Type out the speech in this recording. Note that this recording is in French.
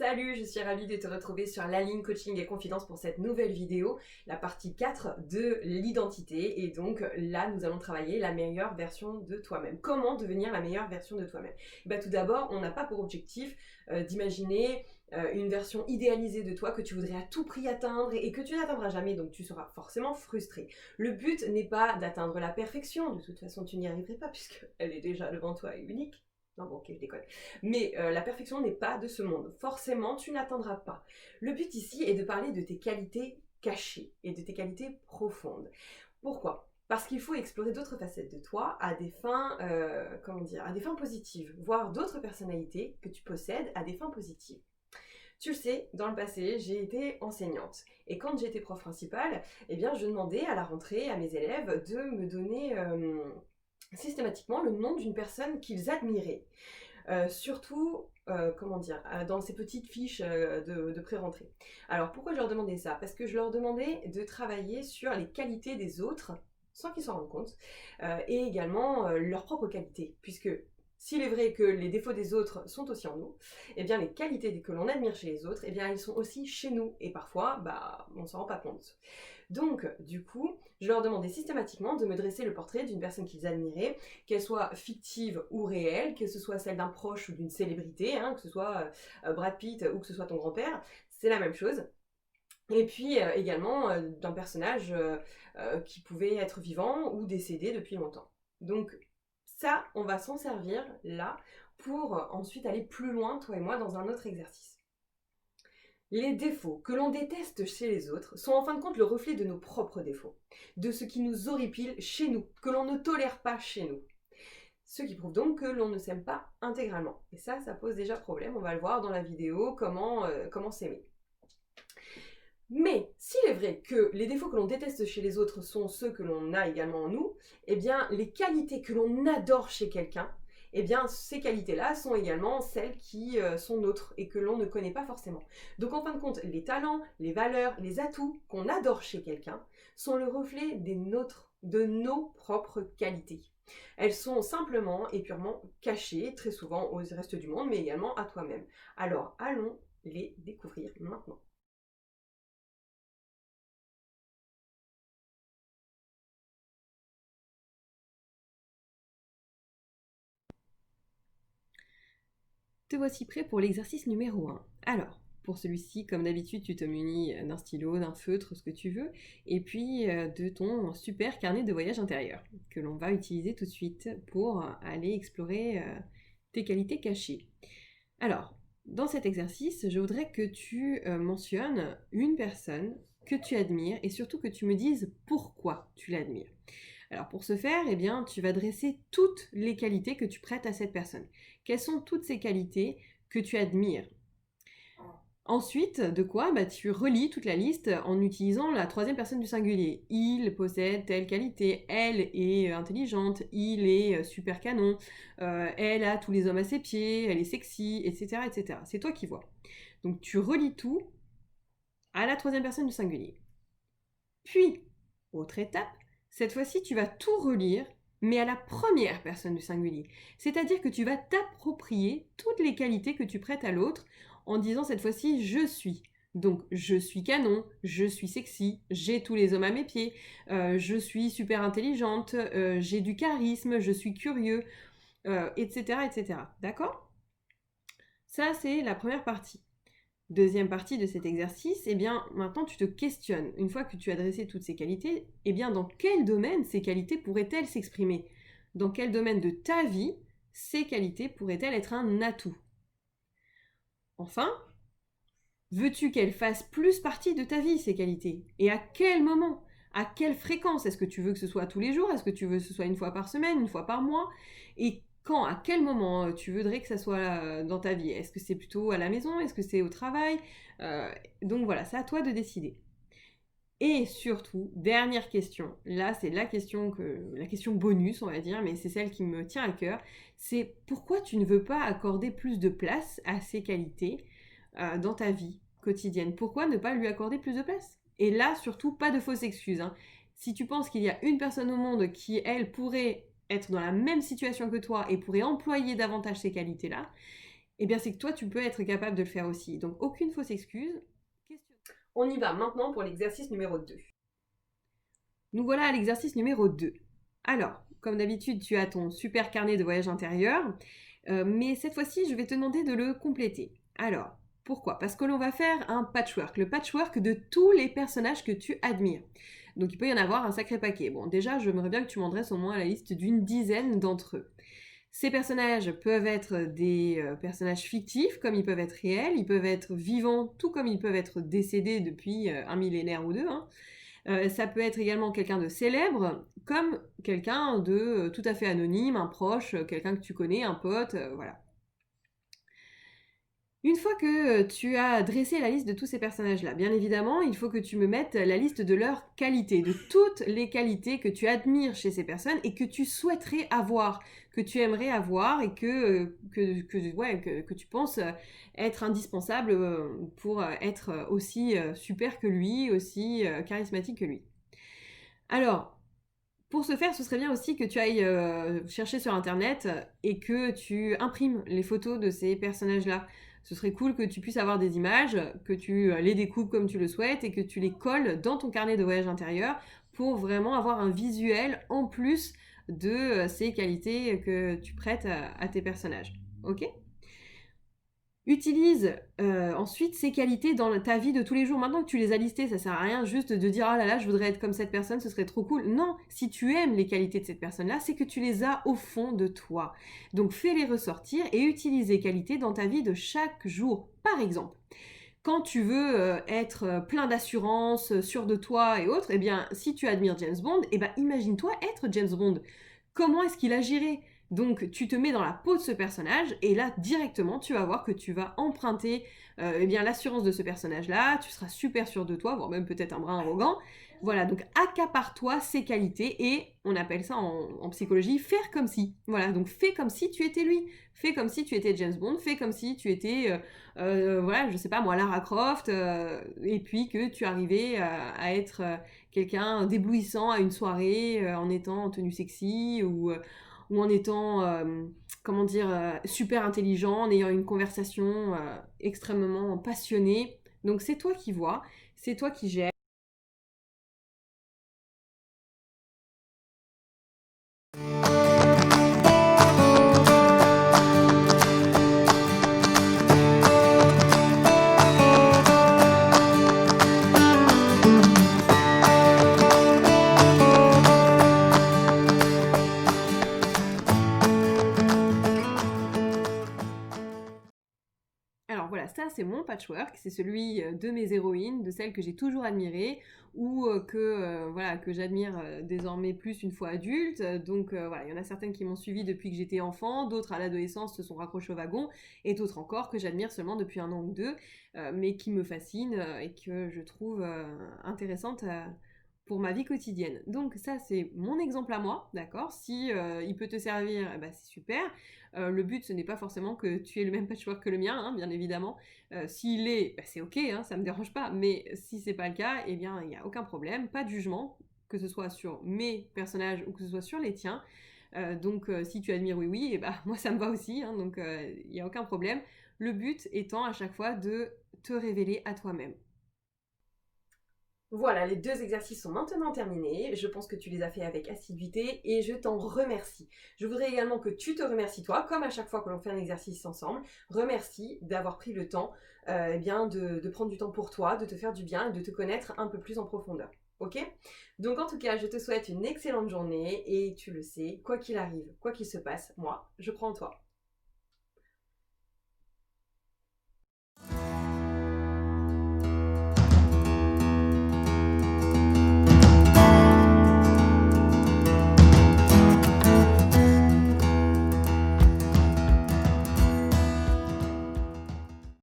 Salut, je suis ravie de te retrouver sur La Ligne Coaching et Confidence pour cette nouvelle vidéo, la partie 4 de l'identité. Et donc là, nous allons travailler la meilleure version de toi-même. Comment devenir la meilleure version de toi-même? Tout d'abord, on n'a pas pour objectif d'imaginer une version idéalisée de toi que tu voudrais à tout prix atteindre et que tu n'atteindras jamais, donc tu seras forcément frustré. Le but n'est pas d'atteindre la perfection, de toute façon tu n'y arriverais pas puisqu'elle est déjà devant toi et unique. Non, bon, ok, je déconne. Mais la perfection n'est pas de ce monde. Forcément, tu n'atteindras pas. Le but ici est de parler de tes qualités cachées et de tes qualités profondes. Pourquoi ? Parce qu'il faut explorer d'autres facettes de toi à des fins, à des fins positives, voire d'autres personnalités que tu possèdes à des fins positives. Tu le sais, dans le passé, j'ai été enseignante. Et quand j'étais prof principale, je demandais à la rentrée à mes élèves de me donner systématiquement le nom d'une personne qu'ils admiraient. Surtout, dans ces petites fiches de pré-rentrée. Alors, pourquoi je leur demandais ça ? Parce que je leur demandais de travailler sur les qualités des autres, sans qu'ils s'en rendent compte, et également leurs propres qualités, puisque s'il est vrai que les défauts des autres sont aussi en nous, eh bien les qualités que l'on admire chez les autres, eh bien elles sont aussi chez nous, et parfois, on ne s'en rend pas compte. Donc, du coup, je leur demandais systématiquement de me dresser le portrait d'une personne qu'ils admiraient, qu'elle soit fictive ou réelle, que ce soit celle d'un proche ou d'une célébrité, que ce soit Brad Pitt ou que ce soit ton grand-père, c'est la même chose. Et puis également d'un personnage qui pouvait être vivant ou décédé depuis longtemps. Donc ça, on va s'en servir là pour ensuite aller plus loin, toi et moi, dans un autre exercice. Les défauts que l'on déteste chez les autres sont en fin de compte le reflet de nos propres défauts, de ce qui nous horripile chez nous, que l'on ne tolère pas chez nous. Ce qui prouve donc que l'on ne s'aime pas intégralement. Et ça pose déjà problème, on va le voir dans la vidéo, comment s'aimer. Mais s'il est vrai que les défauts que l'on déteste chez les autres sont ceux que l'on a également en nous, eh bien les qualités que l'on adore chez quelqu'un, eh bien ces qualités-là sont également celles qui sont nôtres et que l'on ne connaît pas forcément. Donc en fin de compte, les talents, les valeurs, les atouts qu'on adore chez quelqu'un sont le reflet de nos propres qualités. Elles sont simplement et purement cachées, très souvent au reste du monde, mais également à toi-même. Alors allons les découvrir maintenant. Te voici prêt pour l'exercice numéro 1. Alors, pour celui-ci, comme d'habitude, tu te munis d'un stylo, d'un feutre, ce que tu veux, et puis de ton super carnet de voyage intérieur, que l'on va utiliser tout de suite pour aller explorer tes qualités cachées. Alors, dans cet exercice, je voudrais que tu mentionnes une personne que tu admires et surtout que tu me dises pourquoi tu l'admires. Alors pour ce faire, tu vas dresser toutes les qualités que tu prêtes à cette personne. Quelles sont toutes ces qualités que tu admires ? Ensuite, de quoi ? Tu relis toute la liste en utilisant la troisième personne du singulier. Il possède telle qualité, elle est intelligente, il est super canon, elle a tous les hommes à ses pieds, elle est sexy, etc. etc. C'est toi qui vois. Donc tu relis tout à la troisième personne du singulier. Puis, autre étape, cette fois-ci, tu vas tout relire, mais à la première personne du singulier. C'est-à-dire que tu vas t'approprier toutes les qualités que tu prêtes à l'autre en disant cette fois-ci « je suis ». Donc, je suis canon, je suis sexy, j'ai tous les hommes à mes pieds, je suis super intelligente, j'ai du charisme, je suis curieux, etc., etc. D'accord ? Ça, c'est la première partie. Deuxième partie de cet exercice, maintenant tu te questionnes, une fois que tu as dressé toutes ces qualités, dans quel domaine ces qualités pourraient-elles s'exprimer ? Dans quel domaine de ta vie ces qualités pourraient-elles être un atout ? Enfin, veux-tu qu'elles fassent plus partie de ta vie, ces qualités ? Et à quel moment ? À quelle fréquence ? Est-ce que tu veux que ce soit tous les jours ? Est-ce que tu veux que ce soit une fois par semaine, une fois par mois ? Et quand, à quel moment tu voudrais que ça soit dans ta vie ? Est-ce que c'est plutôt à la maison ? Est-ce que c'est au travail ? Donc voilà, c'est à toi de décider. Et surtout, dernière question, là c'est la question bonus on va dire, mais c'est celle qui me tient à cœur, c'est pourquoi tu ne veux pas accorder plus de place à ces qualités dans ta vie quotidienne ? Pourquoi ne pas lui accorder plus de place ? Et là surtout, pas de fausses excuses. Si tu penses qu'il y a une personne au monde qui, elle, pourrait être dans la même situation que toi et pourrait employer davantage ces qualités-là, eh bien c'est que toi tu peux être capable de le faire aussi. Donc aucune fausse excuse. On y va maintenant pour l'exercice numéro 2. Nous voilà à l'exercice numéro 2. Alors, comme d'habitude, tu as ton super carnet de voyage intérieur, mais cette fois-ci, je vais te demander de le compléter. Alors, pourquoi? Parce que l'on va faire un patchwork, le patchwork de tous les personnages que tu admires. Donc il peut y en avoir un sacré paquet. Bon, déjà, j'aimerais bien que tu m'en dresses au moins la liste d'une dizaine d'entre eux. Ces personnages peuvent être des personnages fictifs, comme ils peuvent être réels, ils peuvent être vivants, tout comme ils peuvent être décédés depuis un millénaire ou deux, hein. Ça peut être également quelqu'un de célèbre, comme quelqu'un de tout à fait anonyme, un proche, quelqu'un que tu connais, un pote, voilà. Une fois que tu as dressé la liste de tous ces personnages-là, bien évidemment, il faut que tu me mettes la liste de leurs qualités, de toutes les qualités que tu admires chez ces personnes et que tu souhaiterais avoir, que tu aimerais avoir et que tu penses être indispensable pour être aussi super que lui, aussi charismatique que lui. Alors, pour ce faire, ce serait bien aussi que tu ailles chercher sur internet et que tu imprimes les photos de ces personnages-là. Ce serait cool que tu puisses avoir des images, que tu les découpes comme tu le souhaites et que tu les colles dans ton carnet de voyage intérieur pour vraiment avoir un visuel en plus de ces qualités que tu prêtes à tes personnages. Ok? Utilise ensuite ces qualités dans ta vie de tous les jours. Maintenant que tu les as listées, ça sert à rien juste de dire ah là là, je voudrais être comme cette personne, ce serait trop cool. Non, si tu aimes les qualités de cette personne-là, c'est que tu les as au fond de toi. Donc fais-les ressortir et utilise les qualités dans ta vie de chaque jour. Par exemple, quand tu veux être plein d'assurance, sûr de toi et autres, eh bien, si tu admires James Bond, eh ben, imagine-toi être James Bond. Comment est-ce qu'il agirait? Donc, tu te mets dans la peau de ce personnage et là, directement, tu vas voir que tu vas emprunter eh bien, l'assurance de ce personnage-là, tu seras super sûr de toi, voire même peut-être un brin arrogant. Voilà, donc accapare-toi ses qualités et on appelle ça en psychologie faire comme si. Voilà, donc fais comme si tu étais lui. Fais comme si tu étais James Bond, fais comme si tu étais voilà, je sais pas moi, Lara Croft, et puis que tu arrivais à être quelqu'un d'éblouissant à une soirée en étant en tenue sexy ou en étant, comment dire, super intelligent, en ayant une conversation extrêmement passionnée. Donc c'est toi qui vois, c'est toi qui gères. Alors voilà, ça c'est mon patchwork, c'est celui de mes héroïnes, de celles que j'ai toujours admirées ou voilà, que j'admire désormais plus une fois adulte. Donc voilà, il y en a certaines qui m'ont suivi depuis que j'étais enfant, d'autres à l'adolescence se sont raccrochées au wagon et d'autres encore que j'admire seulement depuis un an ou deux, mais qui me fascinent et que je trouve intéressantes pour ma vie quotidienne. Donc ça c'est mon exemple à moi, d'accord? Si il peut te servir, bah, c'est super. Le but, ce n'est pas forcément que tu aies le même patchwork que le mien, hein, bien évidemment. S'il est, bah, c'est ok, hein, ça me dérange pas. Mais si c'est pas le cas, eh bien, il n'y a aucun problème, pas de jugement, que ce soit sur mes personnages ou que ce soit sur les tiens. Donc, si tu admires Oui Oui, eh bah, moi ça me va aussi, hein, donc il n'y a aucun problème. Le but étant à chaque fois de te révéler à toi-même. Voilà, les 2 exercices sont maintenant terminés. Je pense que tu les as fait avec assiduité et je t'en remercie. Je voudrais également que tu te remercies toi, comme à chaque fois que l'on fait un exercice ensemble. Remercie d'avoir pris le temps eh bien de prendre du temps pour toi, de te faire du bien et de te connaître un peu plus en profondeur. Ok? Donc en tout cas, je te souhaite une excellente journée et tu le sais, quoi qu'il arrive, quoi qu'il se passe, moi, je crois en toi.